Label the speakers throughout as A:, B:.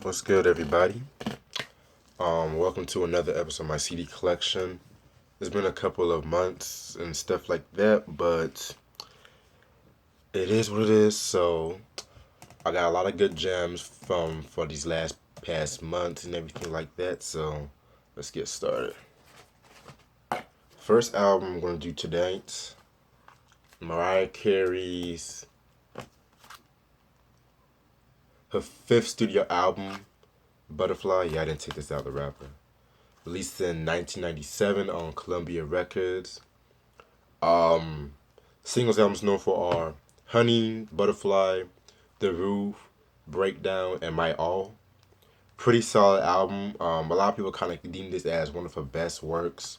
A: What's good, everybody? Welcome to another episode of my CD collection. It's been a couple of months and stuff like that, but it is what it is. So I got a lot of good gems from for these last past months and everything like that. So let's get started. First album I'm gonna do tonight, Mariah Carey's her fifth studio album, Butterfly. Yeah, I didn't take this out, the rapper. Released in 1997 on Columbia Records. Singles albums known for are Honey, Butterfly, The Roof, Breakdown, and My All. Pretty solid album. A lot of people kind of deem this as one of her best works.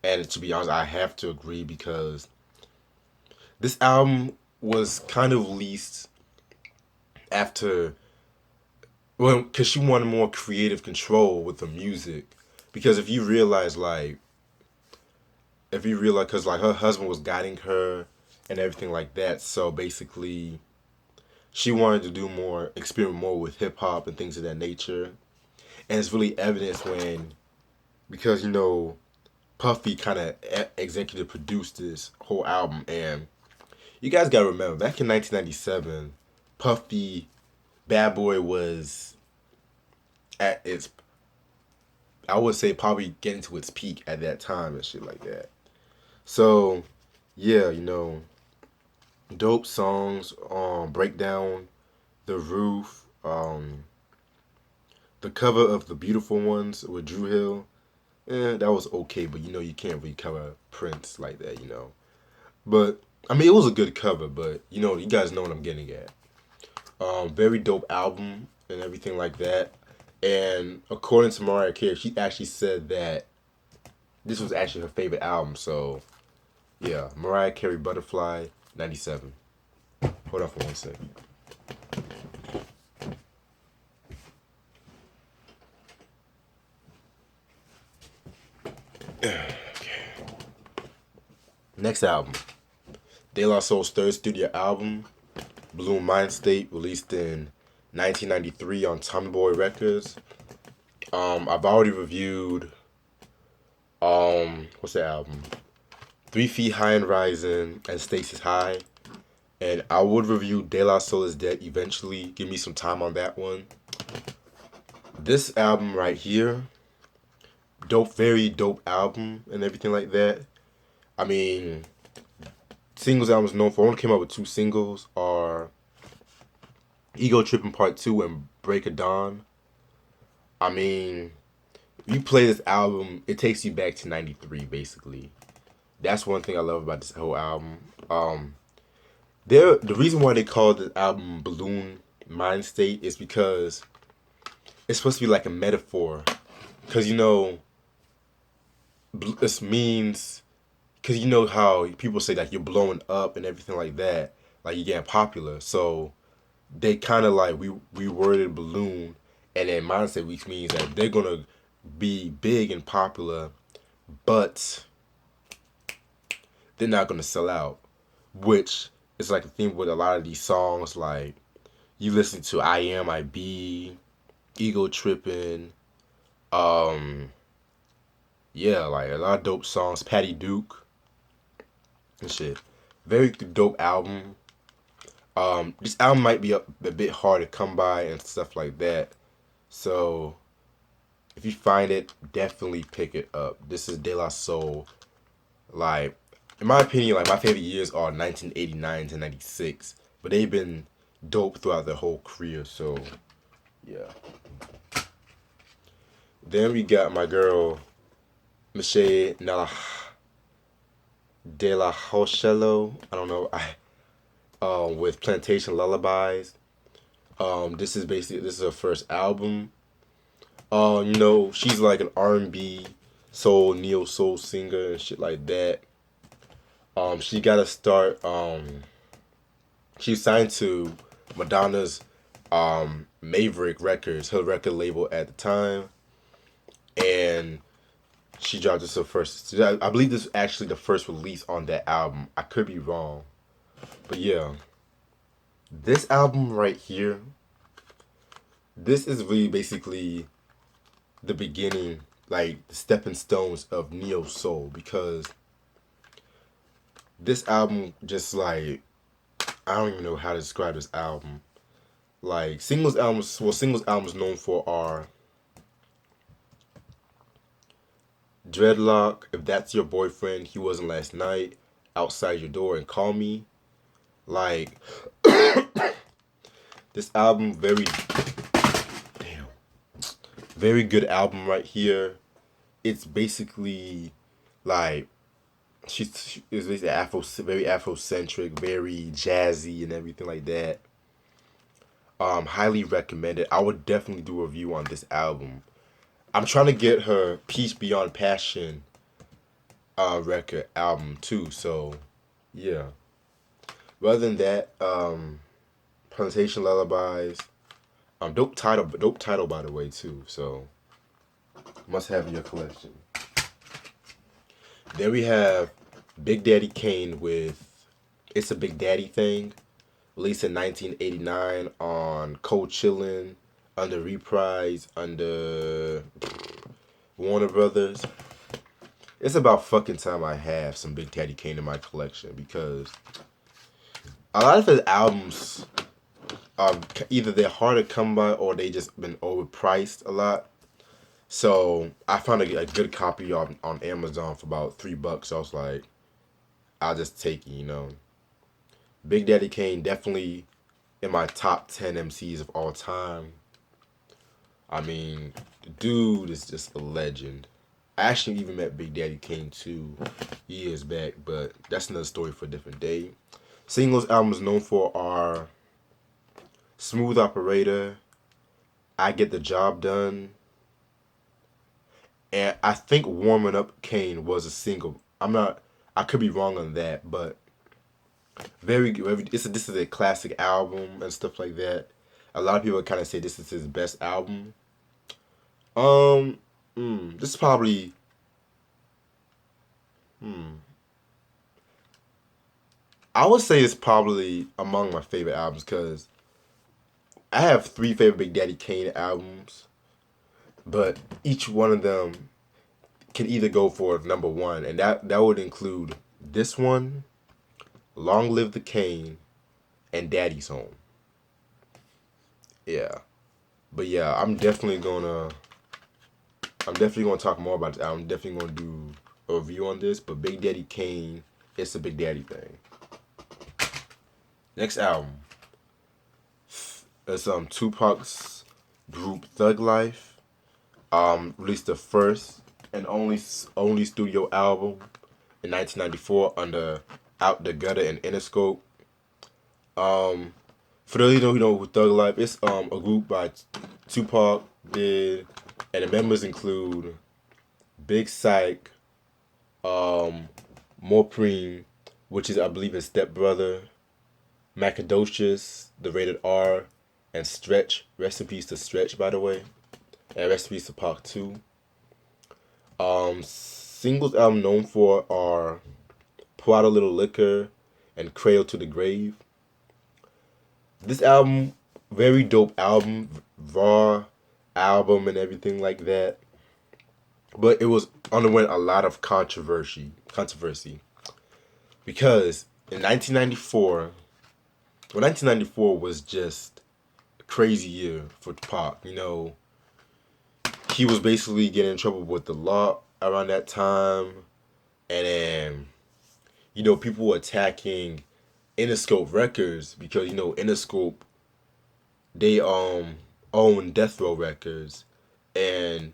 A: And to be honest, I have to agree because this album was kind of released after, well, because she wanted more creative control with the music. Because if you realize, because like her husband was guiding her and everything like that, so basically she wanted to do more, experiment more with hip hop and things of that nature. And it's really evident when, because Puffy kind of executive produced this whole album, and you guys gotta remember back in 1997, Puffy Bad Boy was at its, I would say, probably getting to its peak at that time and shit like that. So yeah, dope songs, Breakdown, The Roof, the cover of The Beautiful Ones with Drew Hill. That was okay, but you can't really cover Prince like that. But I mean, it was a good cover, but you guys know what I'm getting at. Very dope album and everything like that. And according to Mariah Carey, she actually said that this was actually her favorite album. So yeah, Mariah Carey, Butterfly, 97. Hold on for 1 second. Next album, De La Soul's third studio album, Bloom Mind State, released in 1993 on Tommy Boy Records. I've already reviewed, what's the album? 3 Feet High and Rising and Stasis High. And I would review De La Soul is Dead eventually. Give me some time on that one. This album right here, dope, very dope album and everything like that. I mean, singles albums known for, only came out with 2 singles are Ego Tripping Part 2 and Break of Dawn. I mean, if you play this album, it takes you back to 93 basically. That's one thing I love about this whole album. The reason why they call the album Balloon Mind State is because it's supposed to be like a metaphor. Because this means, because you know how people say like you're blowing up and everything like that, like you're getting popular. So they kind of like reworded balloon, and then mindset, which means that they're gonna be big and popular, but they're not gonna sell out. Which is like a theme with a lot of these songs. Like you listen to I Am, I Be, Ego Tripping, yeah, like a lot of dope songs. Patty Duke and shit. Very dope album. This album might be a bit hard to come by and stuff like that. So if you find it, definitely pick it up. This is De La Soul. Like, in my opinion, like my favorite years are 1989 to 96. But they've been dope throughout their whole career. So yeah. Then we got my girl Michelle De La Rochelle. I don't know. With Plantation Lullabies. This is her first album. She's like an R&B soul, neo soul singer and shit like that. She got to start. She signed to Madonna's Maverick Records, her record label at the time, and she dropped this her first. I believe this is actually the first release on that album. I could be wrong, but yeah, this album right here, this is really basically the beginning, like the stepping stones of neo soul, because this album just like I don't even know how to describe this album. Like singles albums known for are Dreadlock, If That's Your Boyfriend, He Wasn't Last Night, Outside Your Door, and Call Me. Like this album, damn, very good album right here. It's basically like is basically very Afrocentric, very jazzy and everything like that. Highly recommended. I would definitely do a review on this album. I'm trying to get her Peace Beyond Passion record album too. So yeah. Rather than that, Plantation Lullabies. Dope title by the way too. So must have in your collection. Then we have Big Daddy Kane with It's a Big Daddy Thing, released in 1989 on Cold Chillin', under Reprise, under Warner Brothers. It's about fucking time I have some Big Daddy Kane in my collection, because a lot of his albums are either they're hard to come by or they just been overpriced a lot. So I found a good copy on Amazon for about $3. So I was like, I'll just take it, you know. Big Daddy Kane definitely in my top 10 MCs of all time. I mean, the dude is just a legend. I actually even met Big Daddy Kane 2 years back, but that's another story for a different day. Singles albums known for are Smooth Operator, I Get the Job Done, and I think Warming Up Kane was a single. I could be wrong on that, but very good. This is a classic album and stuff like that. A lot of people kind of say this is his best album. This is probably, I would say it's probably among my favorite albums, because I have 3 favorite Big Daddy Kane albums, but each one of them can either go for number one, and that would include this one, Long Live the Kane, and Daddy's Home. Yeah, but yeah, I'm definitely gonna talk more about this album. I'm definitely gonna do a review on this. But Big Daddy Kane, It's a Big Daddy Thing. Next album, it's Tupac's group Thug Life. Released the first and only studio album in 1994 under Out the Gutter and Interscope. For those who don't know who Thug Life is, a group by Tupac did, and the members include Big Syke, Mopreme, which is I believe his stepbrother, Macadocious, the Rated R, and Stretch. Rest in peace to Stretch, by the way, and rest in peace to Pac too. Singles album known for are Pour Out a Little Liquor and Cradle to the Grave. This album, very dope album, raw album and everything like that. But it was underwent a lot of controversy. Because in 1994, 1994 was just a crazy year for Pac. You know, he was basically getting in trouble with the law around that time. And then, you know, people were attacking Interscope Records because, you know, Interscope, they own Death Row Records, and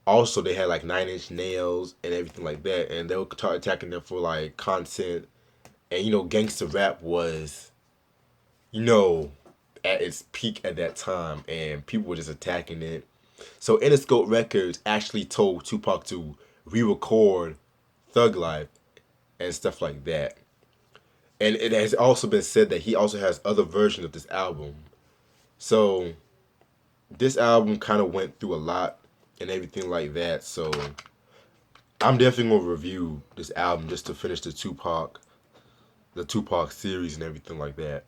A: also they had like 9 Inch Nails and everything like that, and they would start attacking them for like content. And you know, gangster rap was, you know, at its peak at that time, and people were just attacking it. So Interscope Records actually told Tupac to re-record Thug Life and stuff like that. And it has also been said that he also has other versions of this album. So this album kind of went through a lot and everything like that. So I'm definitely going to review this album just to finish the Tupac series and everything like that.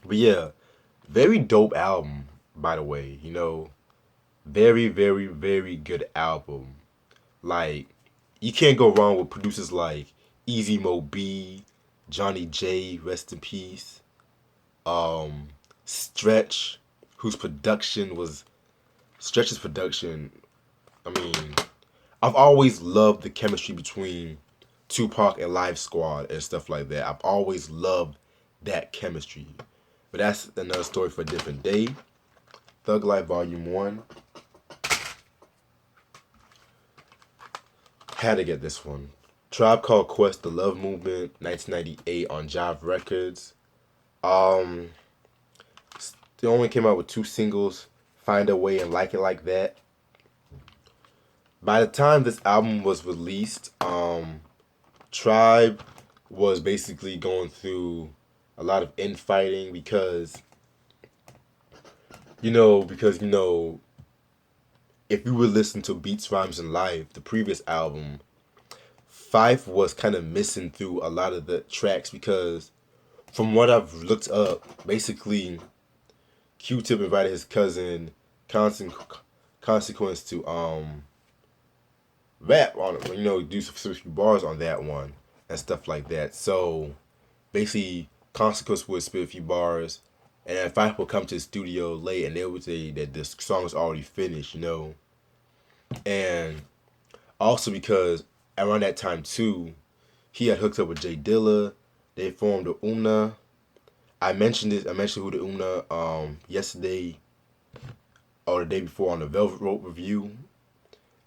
A: But yeah, very dope album. by the way. Very, very, very good album. Like, you can't go wrong with producers like Easy Mo B, Johnny J, rest in peace. Um, Stretch, whose production was Stretch's production. I mean, I've always loved the chemistry between Tupac and Live Squad and stuff like that. I've always loved that chemistry. But that's another story for a different day. Thug Life Volume 1. Had to get this one. Tribe Called Quest, The Love Movement, 1998 on Jive Records. Um, they only came out with 2 singles, Find a Way and Like It Like That. By the time this album was released, Tribe was basically going through a lot of infighting because if you would listen to Beats, Rhymes, and Life, the previous album, Fife was kind of missing through a lot of the tracks because from what I've looked up, basically Q-Tip invited his cousin Consequence to rap on it, do some few bars on that one and stuff like that. So basically Consequence would spit a few bars and then Fife would come to the studio late and they would say that the song was already finished, And also because around that time too, he had hooked up with Jay Dilla. They formed the Una. I mentioned who the Una yesterday or the day before on the Velvet Rope review.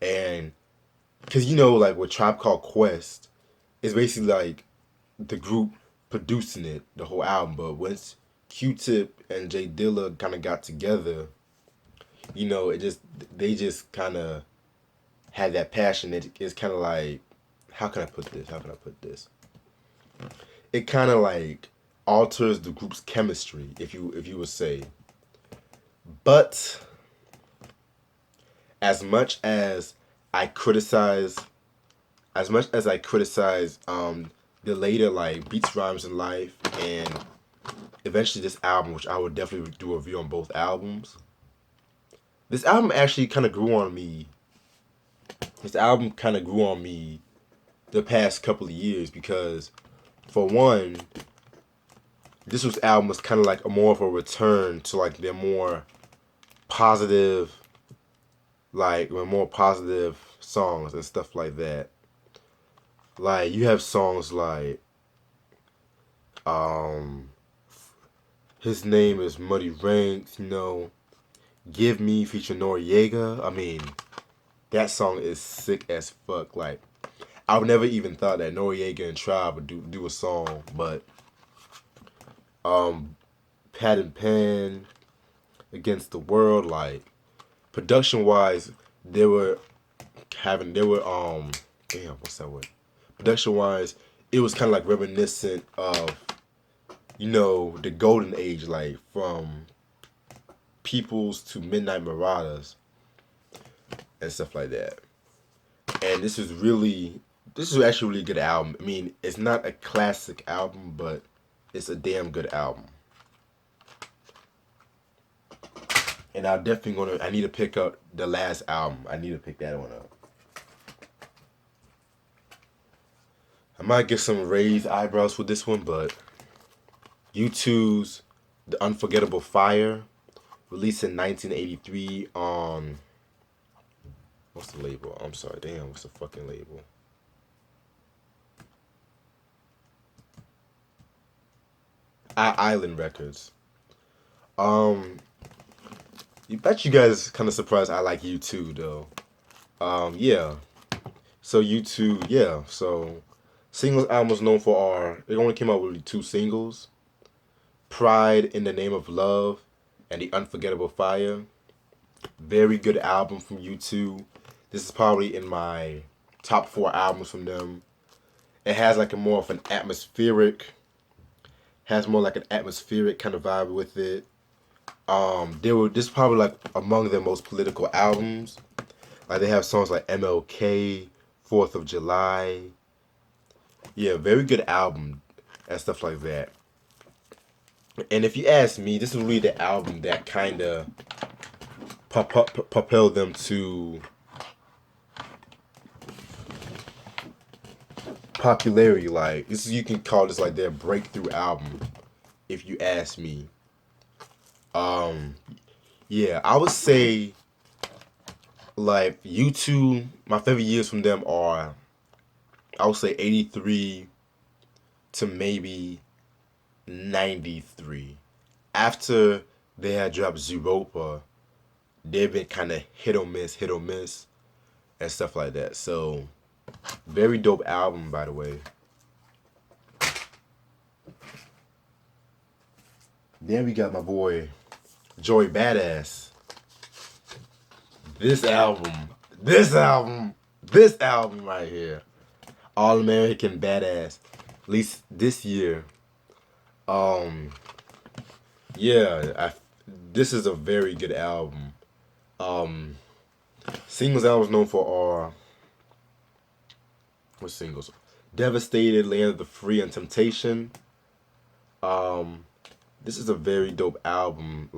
A: And because like with Tribe Called Quest, it's basically like the group producing it, the whole album. But once Q-Tip and Jay Dilla kind of got together, they just kind of had that passion. It's kind of like, how can I put this? It kind of like alters the group's chemistry, if you would say. But as much as I criticize the later like Beats, Rhymes, and Life, and eventually this album, which I would definitely do a review on both albums. This album actually kind of grew on me. The past couple of years because, for one, album was kind of like more of a return to like their more positive songs and stuff like that. Like you have songs like His Name is Muddy Ranks, Give Me featuring Noriega. I mean, that song is sick as fuck. Like, I would never even thought that Noriega and Tribe would do a song, but Pat and Pen, Against the World, like production wise, what's that word? Production wise, it was kind of like reminiscent of the golden age, like from Peoples to Midnight Marauders and stuff like that. And this is actually a really good album. I mean, it's not a classic album, but it's a damn good album. And I need to pick up the last album. I need to pick that one up. I might get some raised eyebrows with this one, but U2's The Unforgettable Fire, released in 1983 on, what's the label? I'm sorry, damn, what's the fucking label? Island Records. You bet you guys kind of surprised I like U2 though. Yeah. So U2, yeah. So singles album was known for it only came out with 2 singles. Pride in the Name of Love and The Unforgettable Fire. Very good album from U2. This is probably in my top 4 albums from them. It has like more of an atmospheric kind of vibe with it. This is probably like among their most political albums. Like they have songs like MLK, 4th of July. Yeah, very good album and stuff like that. And if you ask me, this is really the album that kind of propel them to popularity. Like this, you can call this like their breakthrough album, if you ask me. Um, yeah, I would say like U2. My favorite years from them are, I would say, 83 to maybe 93. After they had dropped Zeropa, they've been kind of hit or miss, and stuff like that. So, very dope album, by the way. Then we got my boy Joey Badass. This album, this album, this album right here, All American Badass. At least this year. Um, yeah, this is a very good album. Um, Singles I was known for are, what singles? Devastated, Land of the Free, and Temptation. Um, this is a very dope album.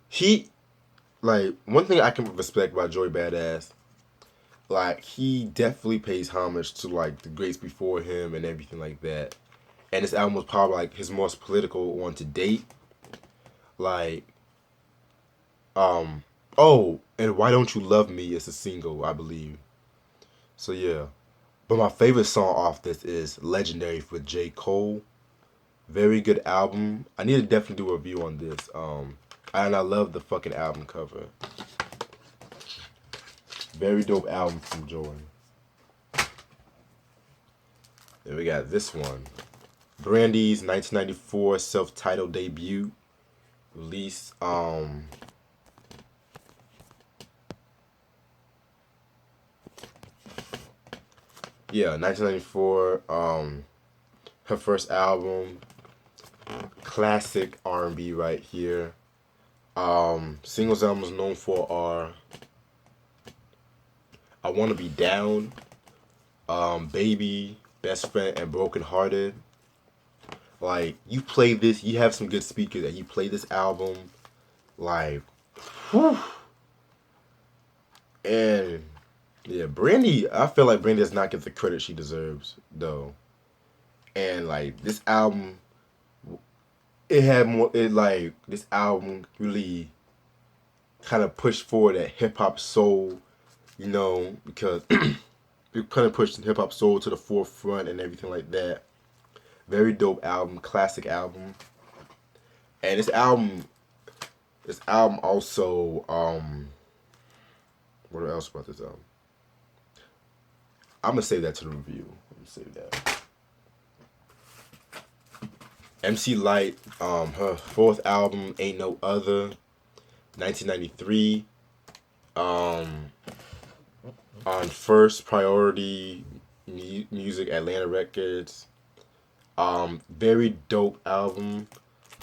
A: He, one thing I can respect about Joey Badass, like he definitely pays homage to like the greats before him and everything like that. And this album was probably like his most political one to date. Like, um, oh, and Why Don't You Love Me is a single, I believe. So yeah. But my favorite song off this is Legendary with J. Cole. Very good album. I need to definitely do a review on this. And I love the fucking album cover. Very dope album from Joey. Then we got this one. Brandy's 1994 self-titled debut. Released, yeah, 1994. Her first album. Classic R&B right here. Singles album was known for are I Wanna Be Down, Baby, Best Friend, and Broken Hearted. Like, you play this, you have some good speakers, and you play this album, like, whew. And yeah, Brandy, I feel like Brandy does not get the credit she deserves, though. And like this album, it had more. It like this album really kind of pushed forward that hip hop soul, because it kind of pushed hip hop soul to the forefront and everything like that. Very dope album, classic album. And this album also, what else about this album? I'm gonna save that to the review. Let me save that. MC Lyte, her fourth album, Ain't No Other, 1993. On First Priority Music, Atlanta Records. Very dope album.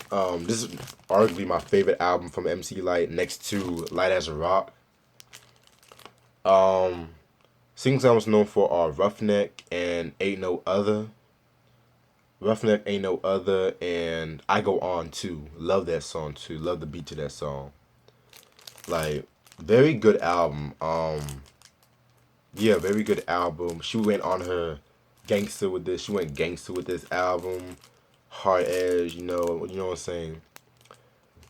A: This is arguably my favorite album from MC Lyte, next to Light as a Rock. Singles I was known for are Roughneck and Ain't No Other. Roughneck, Ain't No Other, and I Go On Too. Love that song too. Love the beat to that song. Like, very good album. Yeah, very good album. She went on her gangster with this. She went gangster with this album. Hard edge, you know what I'm saying.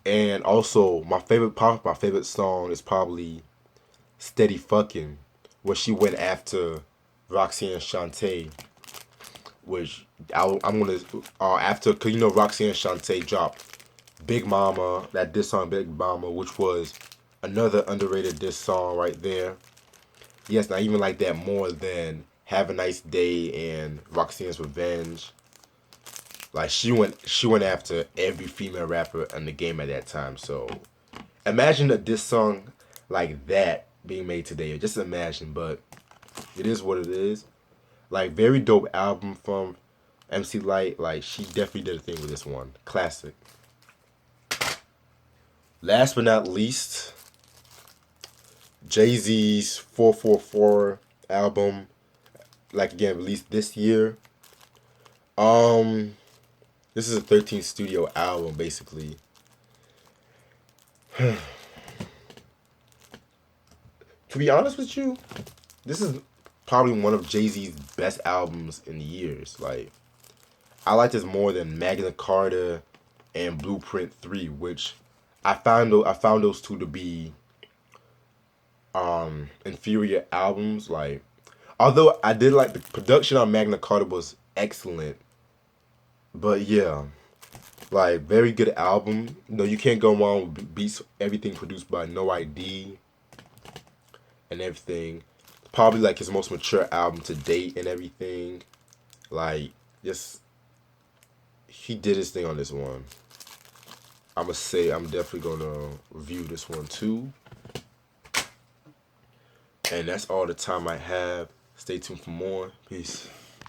A: And also, my favorite song is probably Steady Fucking, where she went after Roxanne Shante, which I'm gonna after, cause Roxanne Shante dropped Big Mama, that diss song Big Mama, which was another underrated diss song right there. Yes, I even like that more than Have a Nice Day and Roxanne's Revenge. Like she went after every female rapper in the game at that time. So imagine a diss song like that being made today. Just imagine, but it is what it is. Like, very dope album from MC Lyte. Like, she definitely did a thing with this one. Classic. Last but not least, Jay-Z's 444 album. Like, again, released this year. This is a 13 studio album, basically. To be honest with you, this is probably one of Jay-Z's best albums in years. Like, I like this more than Magna Carta and Blueprint 3, which I found those two to be inferior albums. Like, although I did like the production on Magna Carta was excellent, but yeah, like very good album. You know, you can't go wrong with beats. Everything produced by No ID and everything. Probably like his most mature album to date and everything. Like, just he did his thing on this one. I'ma say I'm definitely gonna review this one too. And that's all the time I have. Stay tuned for more. Peace.